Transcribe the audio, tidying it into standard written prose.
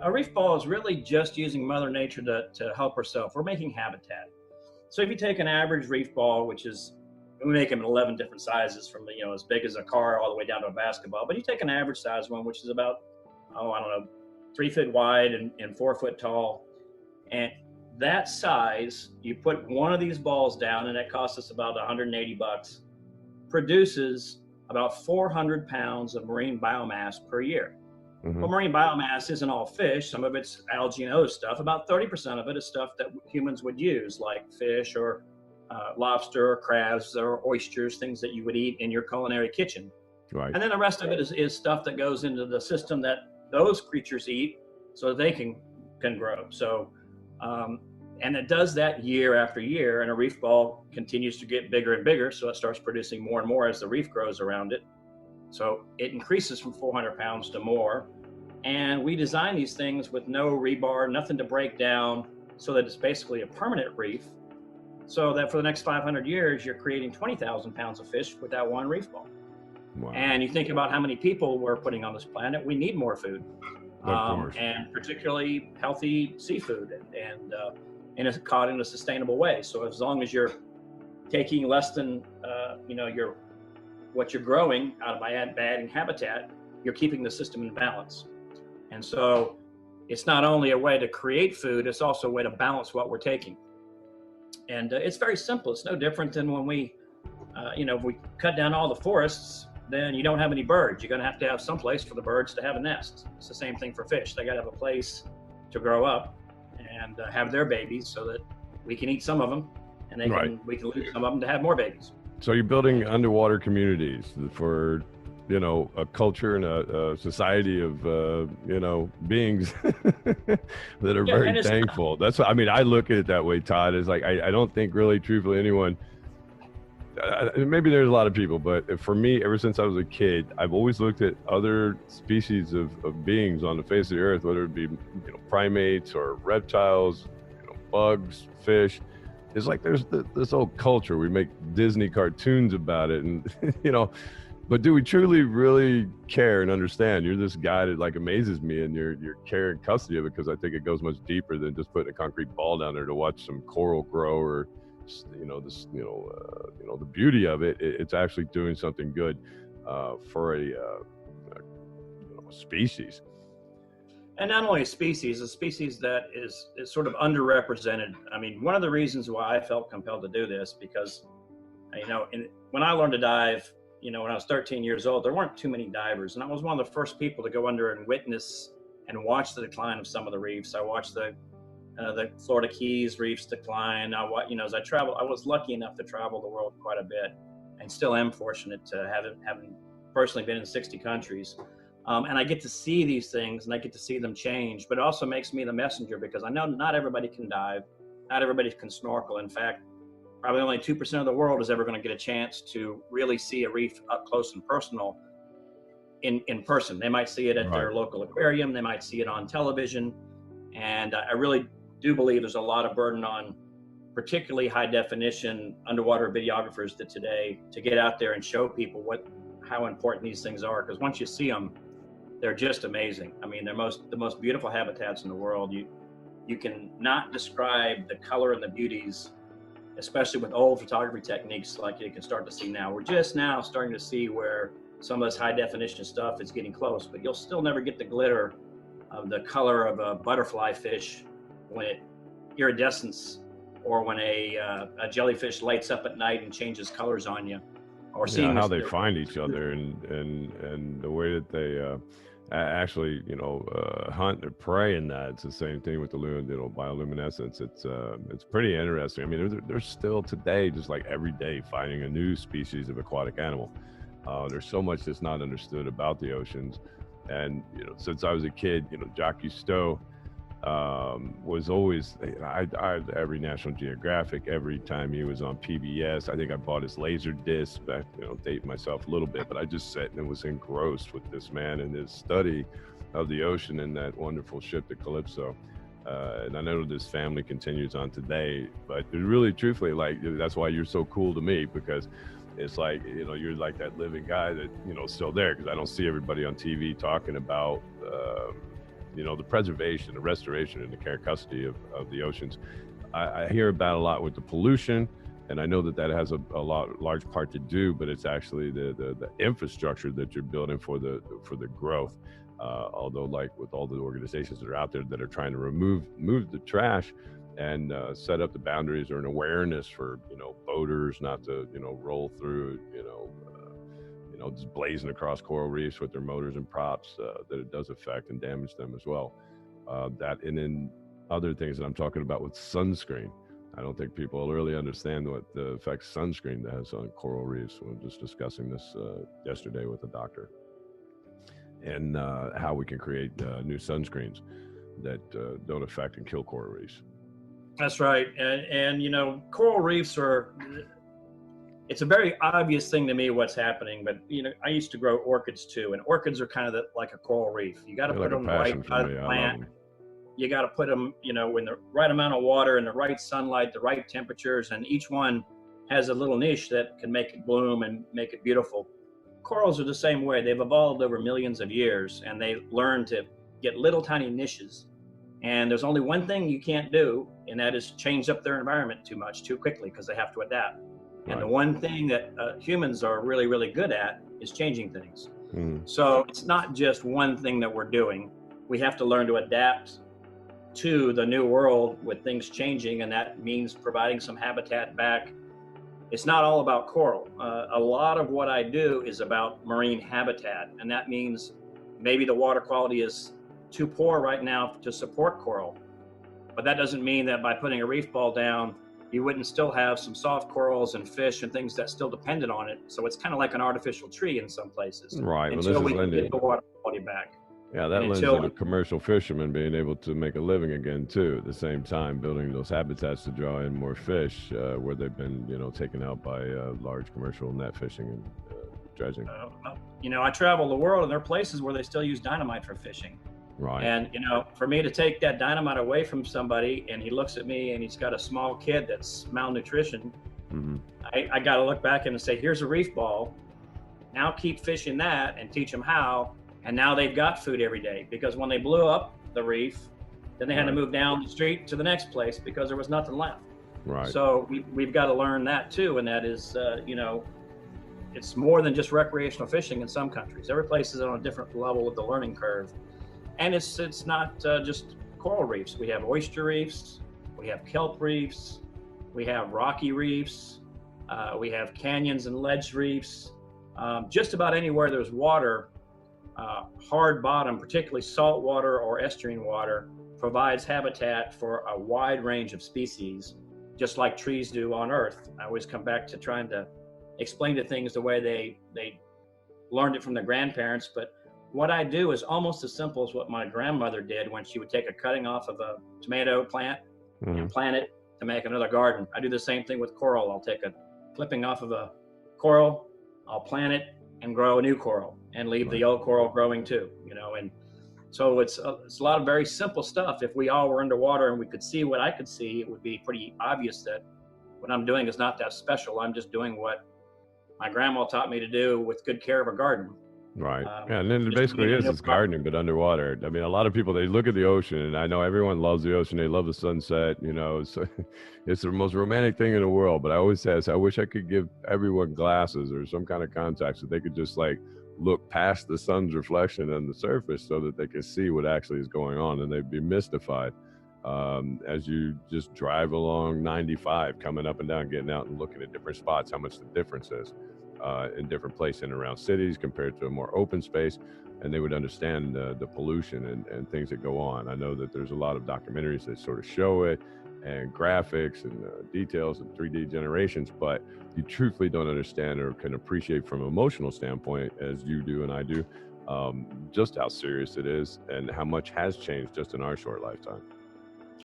A reef ball is really just using Mother Nature to help herself. We're making habitat. So if you take an average reef ball, which is, we make them in 11 different sizes from, as big as a car all the way down to a basketball, but you take an average size one, which is about, I don't know, 3 feet wide and 4 foot tall. And that size, you put one of these balls down, and it costs us about 180 bucks, produces about 400 pounds of marine biomass per year. Mm-hmm. Well, marine biomass isn't all fish. Some of it's algae and other stuff. About 30% of it is stuff that humans would use, like fish or lobster or crabs or oysters, things that you would eat in your culinary kitchen. Right. And then the rest of it is stuff that goes into the system that those creatures eat so that they can grow. So, and it does that year after year, and a reef ball continues to get bigger and bigger, so it starts producing more and more as the reef grows around it. So it increases from 400 pounds to more. And we design these things with no rebar, nothing to break down, so that it's basically a permanent reef, so that for the next 500 years, you're creating 20,000 pounds of fish with that one reef ball. Wow. And you think about how many people we're putting on this planet, we need more food, and particularly healthy seafood, and caught in a sustainable way. So as long as you're taking less than, what you're growing out of by adding habitat, you're keeping the system in balance. And so it's not only a way to create food, it's also a way to balance what we're taking. And it's very simple. It's no different than when we, if we cut down all the forests, then you don't have any birds. You're going to have some place for the birds to have a nest. It's the same thing for fish. They got to have a place to grow up and have their babies, so that we can eat some of them, and we can lose some of them to have more babies. So you're building underwater communities for, a culture and a society of, beings that are very thankful. That's what, I look at it that way, Todd. Is like, I don't think really truthfully anyone, maybe there's a lot of people, but for me, ever since I was a kid, I've always looked at other species of beings on the face of the earth, whether it be, primates or reptiles, bugs, fish. It's like there's this whole culture. We make Disney cartoons about it, and but do we truly really care and understand? You're this guy that like amazes me, and your care and custody of it, because I think it goes much deeper than just putting a concrete ball down there to watch some coral grow, or the beauty of it. It's actually doing something good for a species. And not only a species that is sort of underrepresented. One of the reasons why I felt compelled to do this, because, when I learned to dive, when I was 13 years old, there weren't too many divers. And I was one of the first people to go under and witness and watch the decline of some of the reefs. I watched the Florida Keys reefs decline. As I traveled, I was lucky enough to travel the world quite a bit, and still am fortunate to having personally been in 60 countries. And I get to see these things, and I get to see them change, but it also makes me the messenger, because I know not everybody can dive, not everybody can snorkel. In fact, probably only 2% of the world is ever going to get a chance to really see a reef up close and personal in person. They might see it at their local aquarium, they might see it on television, and I really do believe there's a lot of burden on particularly high definition underwater videographers today to get out there and show people how important these things are, because once you see them, they're just amazing. They're the most beautiful habitats in the world. You can not describe the color and the beauties, especially with old photography techniques like you can start to see now. We're just now starting to see where some of this high definition stuff is getting close, but you'll still never get the glitter of the color of a butterfly fish when it iridescence, or when a jellyfish lights up at night and changes colors on you. Or seeing how they find each other, and the way that they actually hunt or prey in that. It's the same thing with the bioluminescence. It's pretty interesting. There's still today, just like every day, finding a new species of aquatic animal. There's so much that's not understood about the oceans, and since I was a kid, Jacques Cousteau was always, I every National Geographic, every time he was on PBS, I think I bought his laser disc back, dating myself a little bit, but I just sat and was engrossed with this man and his study of the ocean and that wonderful ship, the Calypso. And I know this family continues on today, but really, truthfully, like, that's why you're so cool to me, because it's like, you're like that living guy that, still there, because I don't see everybody on TV talking about, you know, the preservation, the restoration, and the care and custody of the oceans. I hear about a lot with the pollution, and I know that that has a large part to do, but it's actually the infrastructure that you're building for the growth. Although, like with all the organizations that are out there that are trying to move the trash and set up the boundaries or an awareness for, you know, boaters not to, you know, roll through, you know, just blazing across coral reefs with their motors and props, that it does affect and damage them as well. That, and then other things that I'm talking about with sunscreen. I don't think people really understand what the effects sunscreen has on coral reefs. We were just discussing this yesterday with a doctor, and how we can create new sunscreens that don't affect and kill coral reefs. That's right. And you know, coral reefs are, it's a very obvious thing to me what's happening, but you know, I used to grow orchids too, and orchids are kind of like a coral reef. You got to put them the right side of the plant. You got to put them, you know, in the right amount of water and the right sunlight, the right temperatures, and each one has a little niche that can make it bloom and make it beautiful. Corals are the same way. They've evolved over millions of years, and they learn to get little tiny niches. And there's only one thing you can't do, and that is change up their environment too quickly, because they have to adapt. Right. And the one thing that humans are really, really good at is changing things. So it's not just one thing that we're doing. We have to learn to adapt to the new world with things changing, and that means providing some habitat back. It's not all about coral. A lot of what I do is about marine habitat, and that means maybe the water quality is too poor right now to support coral. But that doesn't mean that by putting a reef ball down, you wouldn't still have some soft corals and fish and things that still depended on it. So it's kind of like an artificial tree in some places. Right. Until we can get the water quality back. Yeah, that lends to the commercial fishermen being able to make a living again too. At the same time, building those habitats to draw in more fish, where they've been, you know, taken out by large commercial net fishing and dredging. You know, I travel the world, and there are places where they still use dynamite for fishing. Right. And you know, for me to take that dynamite away from somebody, and he looks at me and he's got a small kid that's malnutrition, I got to look back and say, here's a reef ball. Now keep fishing that and teach them how. And now they've got food every day, because when they blew up the reef, then they had to move down the street to the next place because there was nothing left. Right. So we've got to learn that too. And that is, you know, it's more than just recreational fishing in some countries. Every place is on a different level of the learning curve. And it's not just coral reefs. We have oyster reefs, we have kelp reefs, we have rocky reefs, we have canyons and ledge reefs. Just about anywhere there's water, hard bottom, particularly salt water or estuarine water, provides habitat for a wide range of species, just like trees do on Earth. I always come back to trying to explain to things the way they learned it from their grandparents, but what I do is almost as simple as what my grandmother did when she would take a cutting off of a tomato plant and plant it to make another garden. I do the same thing with coral. I'll take a clipping off of a coral, I'll plant it and grow a new coral and leave the old coral growing too, you know. And so it's a lot of very simple stuff. If we all were underwater and we could see what I could see, it would be pretty obvious that what I'm doing is not that special. I'm just doing what my grandma taught me to do with good care of a garden. Right. Yeah, and then it basically it's gardening, but underwater. I mean, a lot of people, they look at the ocean, and I know everyone loves the ocean. They love the sunset, you know, so it's the most romantic thing in the world. But I always say, I wish I could give everyone glasses or some kind of contacts that they could just like look past the sun's reflection on the surface so that they can see what actually is going on, and they'd be mystified as you just drive along 95, coming up and down, getting out and looking at different spots, how much the difference is. In different places and around cities compared to a more open space, and they would understand the pollution and things that go on. I know that there's a lot of documentaries that sort of show it, and graphics and details and 3D generations, but you truthfully don't understand or can appreciate from an emotional standpoint, as you do and I do, just how serious it is and how much has changed just in our short lifetime.